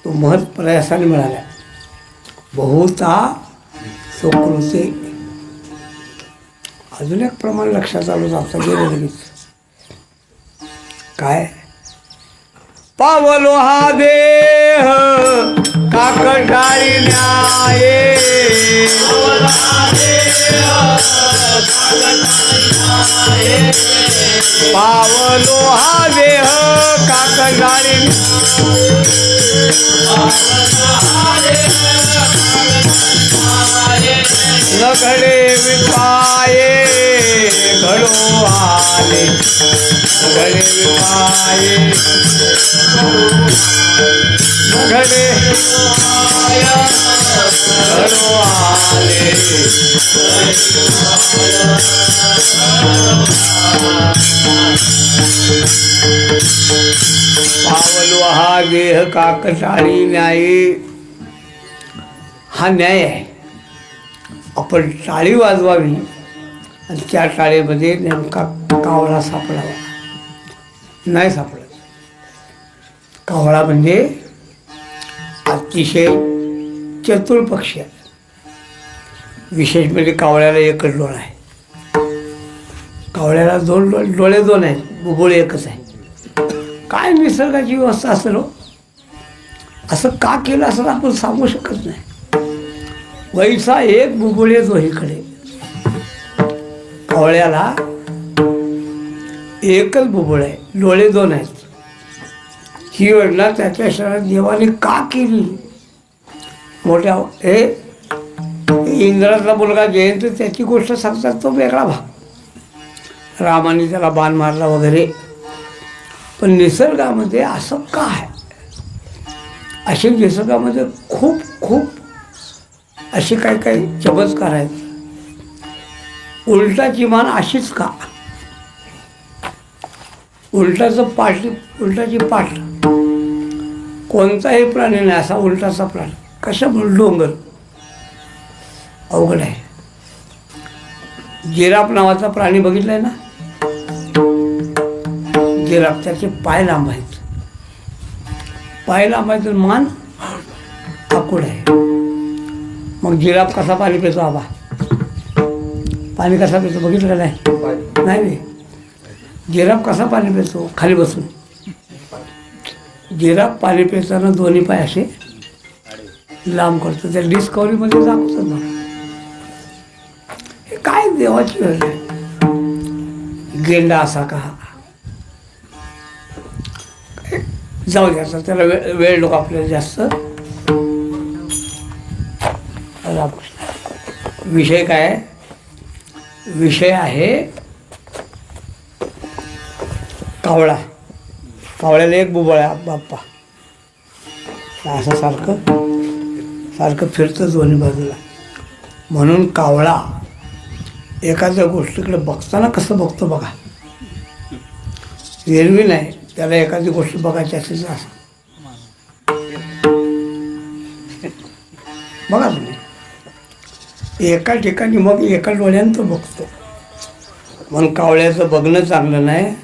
तो महत् प्रयासाने मिळाला. बहुता सुकृते. अजून एक प्रमाण लक्षात आलं आता गेलं लगेच. काय? पावलो हा देह काकटाळी न्याये. पावलो हा देह काकटाळी न घडे विपाये घडो आले. घडे विपाये घडे घडो आले. पावलो हा देह काकटाळी न्यायी. हा न्याय आहे. आपण टाळी वाजवावी आणि त्या टाळीमध्ये नेमका कावळा सापडावा. नाही सापडत. कावळा म्हणजे अतिशय चतुर पक्षी आहे. विशेष म्हणजे कावळ्याला एकच डोळा आहे. कावळ्याला डोळे दोन आहेत, बुबुळ एकच आहे. काय निसर्गाची व्यवस्था असेल हो. असं का केलं असं आपण सांगू शकत नाही. वैसा एक बुबुळे दोहीकडे. कावळ्याला एकच बुबुळ आहे, डोळे दोन आहेत. ही योजना त्याच्या शरीरात देवाने का केली? मोठ्या हे इंद्राचा मुलगा जयंत त्याची गोष्ट सांगतात, तो वेगळा भाग. रामाने त्याला बाण मारला वगैरे. पण निसर्गामध्ये असं का आहे? असे निसर्गामध्ये खूप खूप असे काही काही चमत्कार आहेत. उलटाची मान अशीच का? उलटाची पाठ. कोणताही प्राणी नाही असा उलटाचा प्राणी. कशामुळे? डोंगर अवघड आहे. जिराफ नावाचा प्राणी बघितलाय ना? जिराफ, त्याचे पाय लांब आहेत. पाय लांब आहेत, मान आखूड आहे. मग जिराफ कसा पाणी पितो? आबा पाणी कसा पितो बघितलं नाही? नाही. जिराफ कसा पाणी पितो? खाली बसून. जिराफ पाणी पिताना दोन्ही पाय असे लांब करतो. त्या डिस्कवरीमध्ये दाखवतात ना. हे काय देवाची वेळ आहे. गेंडा असा का? जाऊ द्यायचा त्याला. वेळ नको आपल्याला जास्त. विषय काय? विषय आहे कावळा. कावळ्याला एक बुबळ आहे बाप्पा. असं सारखं फिरतं दोन्ही बाजूला. म्हणून कावळा एखाद्या गोष्टीकडे बघताना कसं बघतो बघा. एरवी नाही, त्याला एखादी गोष्ट बघायची असेल तर असं बघा तुम्ही. एका ठिकाणी मग एका डोळ्यानं तो बघतो. म्हणून कावळ्याचं बघणं चांगलं नाही,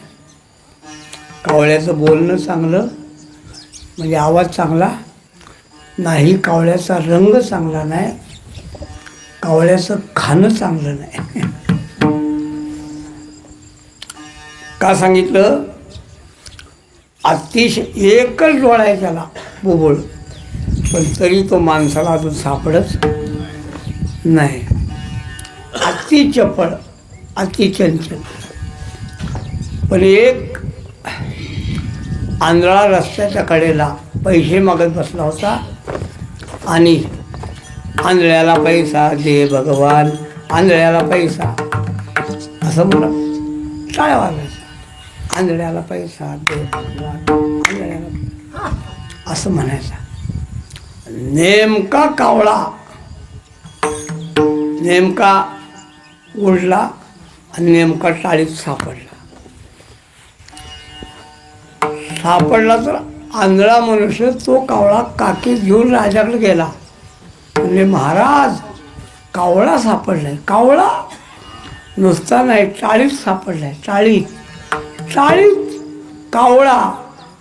कावळ्याचं बोलणं चांगलं म्हणजे आवाज चांगला नाही, कावळ्याचा रंग चांगला नाही, कावळ्याचं खाणं चांगलं नाही. का सांगितलं? अतिशय एकच डोळा आहे त्याला, बुबुळ. पण तरी तो माणसाला अजून सापडच नाही. अति चपळ, अति चंचल. पण एक आंधळा रस्त्याच्या कडेला पैसे मागत बसला होता आणि आंधळ्याला पैसा दे भगवान, आंधळ्याला पैसा असं म्हणत टाळ्या वाजायचा. आंधळ्याला पैसा दे भगवान, आंधळ्याला असं म्हणायचा. नेमका कावळा नेमका उडला आणि नेमका टाळीत सापडला तर आंधळा मनुष्य तो कावळा काकीत घेऊन राजाकडे गेला. म्हणजे महाराज कावळा सापडलाय. कावळा नुसता नाही, टाळीत सापडलाय. टाळीत कावळा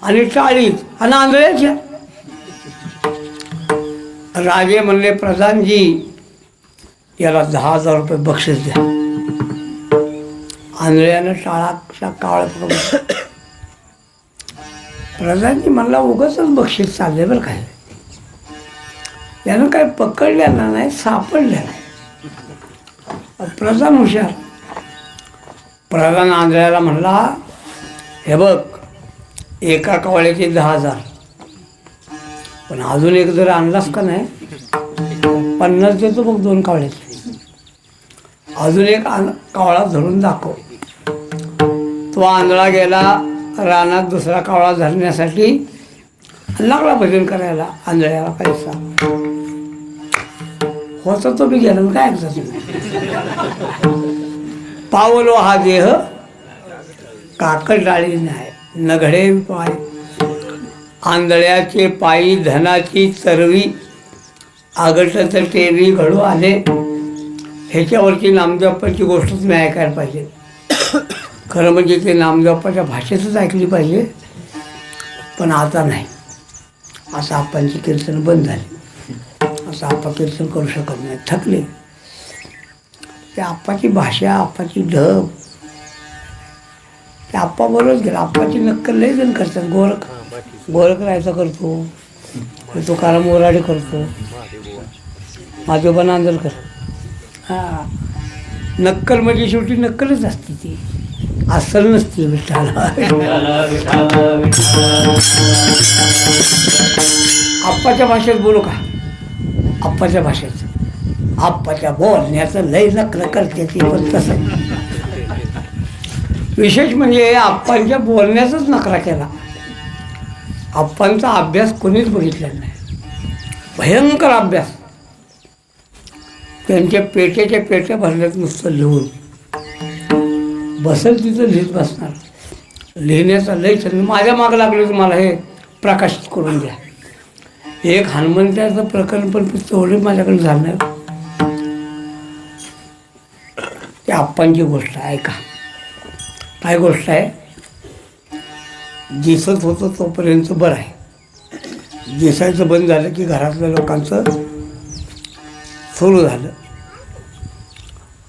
आणि टाळीत आणि आंधळ्याच्या राजे म्हणले, प्रधानजी याला 10,000 रुपये बक्षीस द्या. आंधळ्यानं टाळा कावळा पकडला. प्रधानजी म्हणला, उगाच बक्षीस चालले बरं काय, यानं काय पकडलेलं नाही, सापडलेलं नाही. प्रधान हुशार. प्रधान आंधळ्याला म्हणला, हे बघ, एका कावळ्याचे 10,000, पण अजून एक जर आणलास का नाही 50 देतो बघ 2 कावळ्याचे. अजून एक कावळा धरून दाखव. तो आंधळा गेला रानात दुसरा कावळा धरण्यासाठी, लागला भजन करायला. आंधळ्याला पैसा होता तो बी गेला. काय ऐकता तुम्ही? पावलो हा देह काकड डाळी नाही, नघडे पाय. आंधळ्याचे पायी धनाची चरवी, आगटत टेरी घडू आले. ह्याच्यावरची नामदेवप्पाची गोष्ट तुम्ही ऐकायला पाहिजे. खरं म्हणजे ते नामदेवप्पाच्या भाषेतच ऐकली पाहिजे, पण आता नाही. असं आप्पांची कीर्तन बंद झाली. असं आप्पा कीर्तन करू शकत नाही, थकले. ते आप्पाची भाषा, आप्पाची ढब, ते आप्पा बरोबरच गेला. आप्पाची नक्कल लय जण करतात. गोरख राहायचा करतो, तुकाराम मोराडे करतो, माधोबा नांदलकर. हां, नक्कल म्हणजे शेवटी नक्कलच असते, ती अस्सल नसते. विठ्ठला आप्पाच्या भाषेत बोलू का? आप्पाच्या भाषेत, आप्पाच्या बोलण्याचं लय नकल करते ती. पण तसं विशेष म्हणजे आप्पांच्या बोलण्याचाच नकरा केला. आप्पांचा अभ्यास कोणीच बघितला नाही, भयंकर अभ्यास. त्यांच्या पेट्याच्या पेट्या भरल्यात नुसतं लिहून. बसेल तिथं लिहित बसणार. लिहिण्याचा लय छंद. माझ्या मागं लागले तुम्हाला हे प्रकाशित करून द्या. एक हनुमंताचं प्रकरण पण तेवढे माझ्याकडे झालं नाही. ते आप्पांची गोष्ट आहे. ऐका, काय गोष्ट आहे. दिसत होतं तोपर्यंत बरं आहे, दिसायचं बंद झालं की घरातल्या लोकांचं सुरू झालं.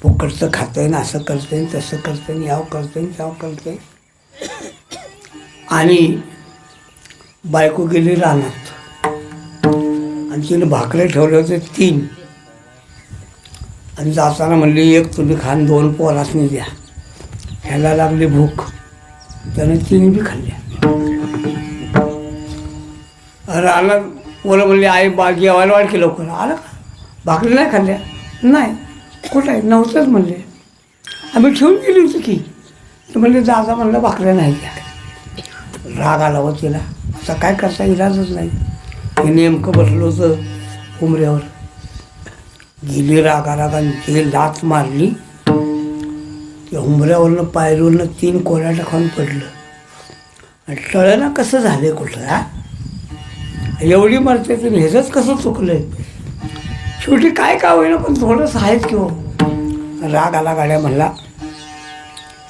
फुकटचं खातंय ना, असं करतंय, तसं करतंय, याव करतंय, त्याव करतंय. आणि बायको गेली रानात आणि तिने भाकरे ठेवले होते 3, आणि जाताना म्हणली, एक तुम्ही खान 2 पोरासनी द्या. ह्याला लागली भूक, त्याने 3 बी खाल्ल्या. रानात पोरं म्हणली, आई बा जेवायला वाढ की लवकर. आलं का? भाकरी नाही खाल्ल्या? नाही. कुठं आहे? नव्हतंच म्हणले. आम्ही ठेवून गेली होती की. तर म्हणले, दादा म्हणलं भाकऱ्या नाही द्या. राग आला हो तिला. आता काय करता, इलाजच नाही. हे नेमकं बसलं होतं उमऱ्यावर. गेली रागारागाने, जे लाच मारली, त्या उमऱ्यावरनं पायरीवरनं 3 कोऱ्या खाऊन पडलं. आणि टळलं कसं झालं कुठं? हा, एवढी मरते तर ह्याचंच कसं चुकलंय. शेवटी काय का होईना, पण थोडंसं आहेच की हो. राग आला गाड्या, म्हणला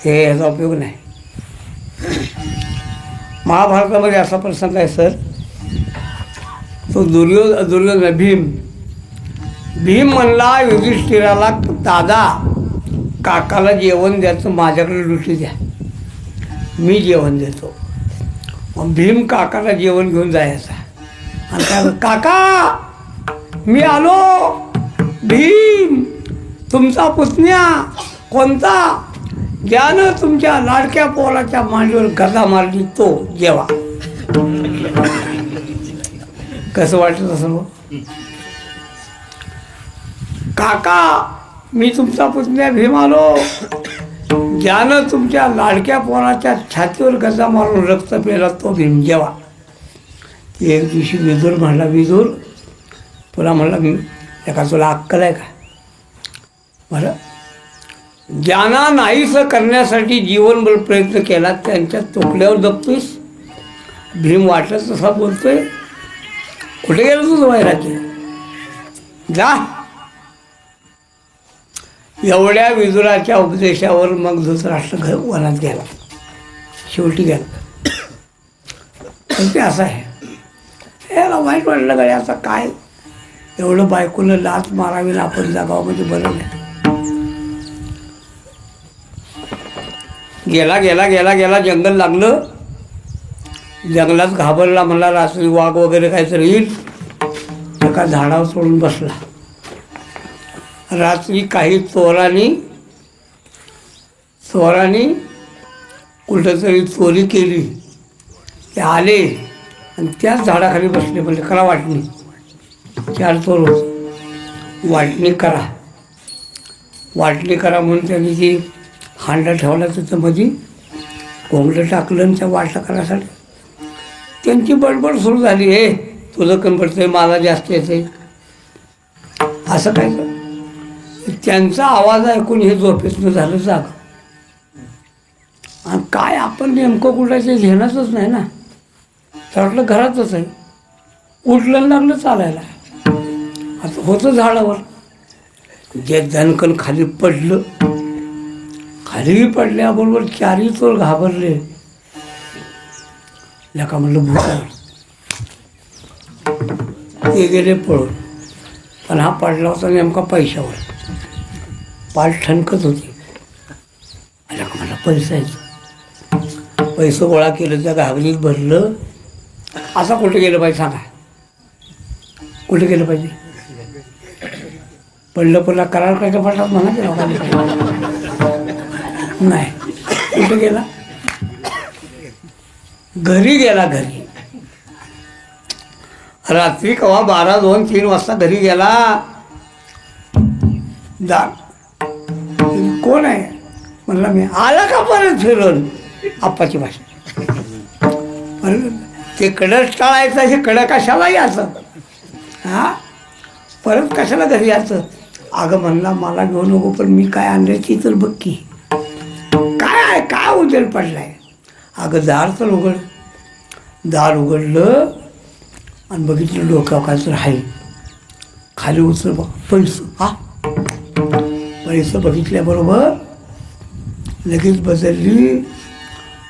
हे ह्याचा उपयोग नाही. महाभारतामध्ये असा प्रसंग आहे सर. तो दुर्योधन भीम म्हणला युधिष्ठिराला, दादा काकाला जेवण द्यायचं, माझ्याकडे लुटी द्या, मी जेवण देतो. मग भीम काकाला जेवण घेऊन जायचा. आणि काय, काका मी आलो. भीम, तुमचा पुतण्या कोणता? ज्यानं तुमच्या लाडक्या पोराच्या मांडीवर गदा मारली तो जेवा. कसं वाटत असं? काका मी तुमचा पुतण्या भीम आलो. ज्यानं तुमच्या लाडक्या पोराच्या छातीवर गदा मारून रक्त पेला तो भीम जेवा. एक दिवशी विदूर म्हणला, विदूर तुला म्हणलं एका तुला अक्कल आहे का? बरं, ज्यांना नाहीसं करण्यासाठी जीवनभर प्रयत्न केला त्यांच्या तोकड्यावर दबतोयस. भीम वाटत तसा बोलतोय. कुठे गेलं तुझं वैराग्य? जा. एवढ्या विदुराच्या उपदेशावर मग धृतराष्ट्र वनात गेला. शेवटी गेला. पण ते असं आहे, याला वाईट वाटलं गड्या. आता काय एवढं बायकोनं लाच मारावी ना आपण जगावं म्हणजे बरं नाही. गेला गेला गेला गेला जंगल लागलं. जंगलात घाबरला, म्हणला रात्री वाघ वगैरे काहीतरी येईल. एका झाडावर सोडून बसला. रात्री काही चोरांनी कुठंतरी चोरी केली. ते आले आणि त्याच झाडाखाली बसले. म्हणजे करा वाटणी. 4 चोर होते. वाटणी करा म्हणून त्यांनी जी हांडा ठेवला तिथं मध्ये कोंबडं टाकलं आणि त्या वाटलं करायसाठी त्यांची बडबड सुरू झाली. हे तुझं कमी पडतंय, मला जास्त येते, असं काय कर. त्यांचा आवाज ऐकून हे झोपेतनं झालं जाग. आणि काय आपण नेमकं कुठाचे घेणंच नाही ना. तर वाटलं घरातच आहे. उठलं लागलं चालायला. आता होतं झाडावर. जे दणकन खाली पडलं. खाली पडल्याबरोबर 4ही चोर घाबरले. लका म्हणलं भूत. ते गेले पळून. पण हा पडला होता नेमका पैशावर. पाठ ठणकत होती. लका म्हणलं पैसे गोळा केलं, त्या घागरीत भरलं. असा कुठे गेलं पाहिजे सांगा. कुठे गेलं पाहिजे. पडलं करार काय पडतात म्हणा की नाही. कुठे गेला. घरी गेला. घरी रात्री केव्हा 12, 2, 3 वाजता घरी गेला. कोण आहे म्हणला. मी आला का परत फिरून. आप्पाची भाषा. ते कडक टाळायचं. हे कडक कशाला यायचं. हां परत कशाला घरी यायचं. अगं म्हणला मला घेऊ नको, पण मी काय आणलं ती तर बघ की. काय आहे, काय उजेड पडलाय. अगं दार उघडलं आणि बघितलं डोक्यावर काय तर आहे. खाली उचल बघ पैसे. पैसे बघितल्याबरोबर लगेच बदलली.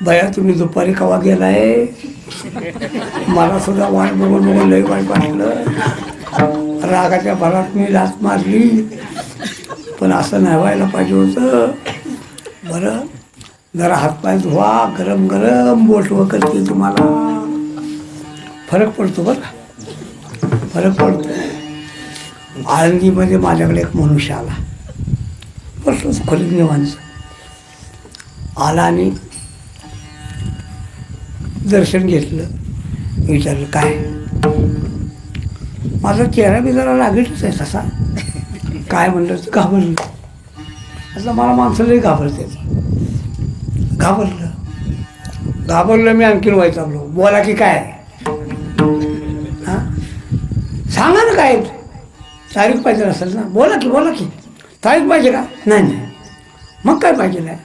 बाया तुम्ही दुपारी केव्हा गेलाय. मला सुद्धा वाट बघून लय वाईट वाटलं. रागाच्या भरात मी लाच मारली. पण असं नाही व्हायला पाहिजे होतं. बरं जरा हातपाय धुवा, गरम गरम बोटवं करते तुम्हाला. फरक पडतो बरं का. फरक पडतो. आळंदीमध्ये माझ्याकडे एक मनुष्य आला. बसलोच खोलीत निवांत. आला आणि दर्शन घेतलं. विचारलं काय. माझा चेहरा बी जरा लागेलच आहे तसा. काय म्हणलं घाबरलं. असं मला माणसालाही घाबरते. घाबरलं मी आणखीन व्हायचं आपलं. बोला की काय. हां सांगा ना काय तारीख पाहिजे असेल ना. बोला की तारीख पाहिजे का. नाही मग काय पाहिजे नाही.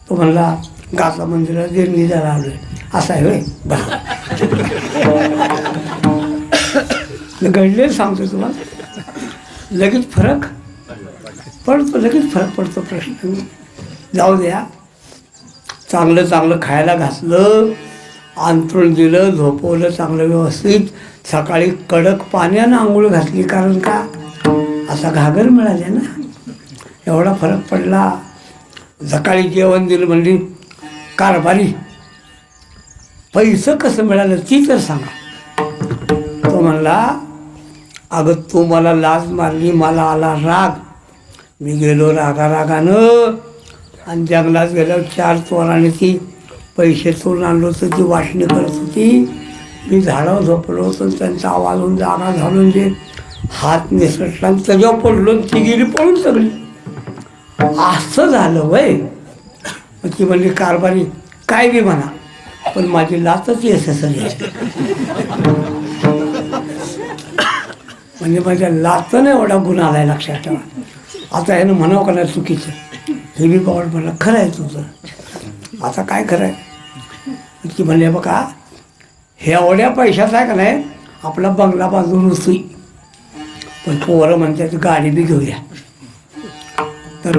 तो म्हणला गाचा मंदिरात देणगी द्यायला आलोय. असं आहे होय. बरं घडले सांगतो तुम्हाला. लगेच फरक पडतो. प्रश्न जाऊ द्या. चांगलं खायला घातलं, अंथरूण दिलं, झोपवलं चांगलं व्यवस्थित. सकाळी कडक पाण्यानं आंघोळ घातली. कारण का असा घागर मिळाले ना. एवढा फरक पडला. सकाळी जेवण दिलं म्हणजे कारभारी. पैसे कसं मिळालं ती तर सांगा. तो म्हणला अगं तू मला लाज मारली, मला आला राग. मी गेलो रागानं आणि जंगलात गेल्यावर 4 चोरांनी ती पैसे चोरून आणलं होतं. ती वाटणी करत होती. मी झाडावर झोपलो होतो. त्यांचा आवाज होऊन जागा घालून जे हात निसटला आणि त्याच्यावर पडलो. ती गेली पळून सगळी. असं झालं वय. मग ती म्हणली कारभारी काय बी म्हणा, पण माझी लाचच यशस्वी आहे. म्हणजे माझ्या लाचनं एवढा गुन्हा आलाय लक्षात ठेवा. आता ह्यानं म्हणावं का नाही चुकीचं. हे बी बावड म्हणलं खरं आहे तुझं. आता काय खरं आहे की म्हणले बघा हे एवढ्या पैशाचा आहे का नाही आपला बंगला बांधून रुसुई. पण पोरं म्हणतात गाडी बी घेऊया. तर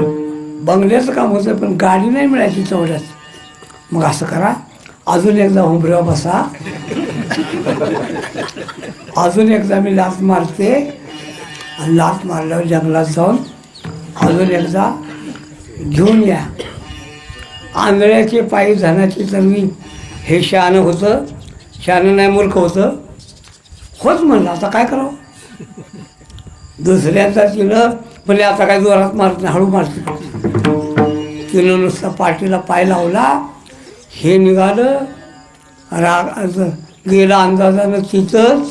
बंगल्याचं काम होतं पण गाडी नाही मिळायची तेवढ्याच. मग असं करा अजून एकदा हुंबऱ्यावर बसा. अजून एकदा मी लाच मारते आणि लाथ मारल्यावर जंगलात जाऊन अजून एकदा घेऊन या. आंधळ्याचे पायी धनाची तरवी हे शहाणं होतं, शहाणं नाही मूर्ख होतं. होच म्हणलं आता काय करावं. दुसऱ्यांदा तिनं म्हणजे आता काय जोरात मारत नाही, हळू मारते. तिनं नुसता पाठीला पाय लावला. हे निघालं राग गेला अंदाजानं तिथंच.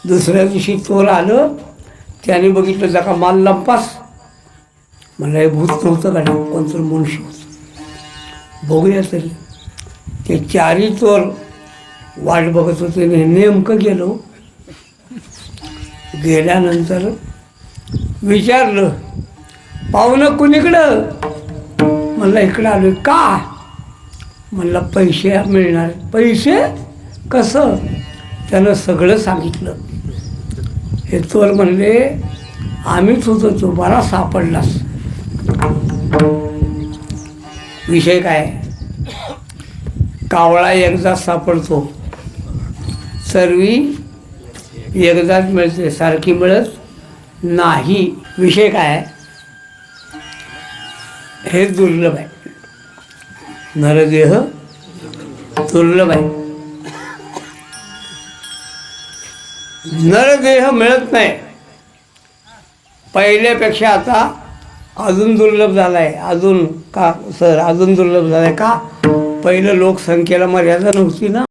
दुसऱ्या दिवशी चोर आलं. त्याने बघितलं जका माल लंपास. मला हे भूत नव्हतं का कोणतं मनुष्य होतं. बघूया तरी. ते चारही चोर वाट बघत होते. नेमकं गेलो. गेल्यानंतर विचारलं पाहुणं कुणीकडं. म्हणलं इकडं आलो. का. म्हणलं पैसे मिळणार. पैसे कसं. त्यानं सगळं सांगितलं. हे चोर म्हणले आम्हीच होतो, तो बरा सापडलास. विषय काय. कावळा एकदा सापडतो, सर्वी एकदाच मिळते, सारखी मिळत नाही. विषय काय. हे दुर्लभ आहे. नरदेह दुर्लभ आहे. नरदेह मिळत नाही. पहिल्यापेक्षा आता अजून दुर्लभ झाला आहे. अजून का सर अजून दुर्लभ झाला आहे का. पहिलं लोकसंख्येला मर्यादा नव्हती ना.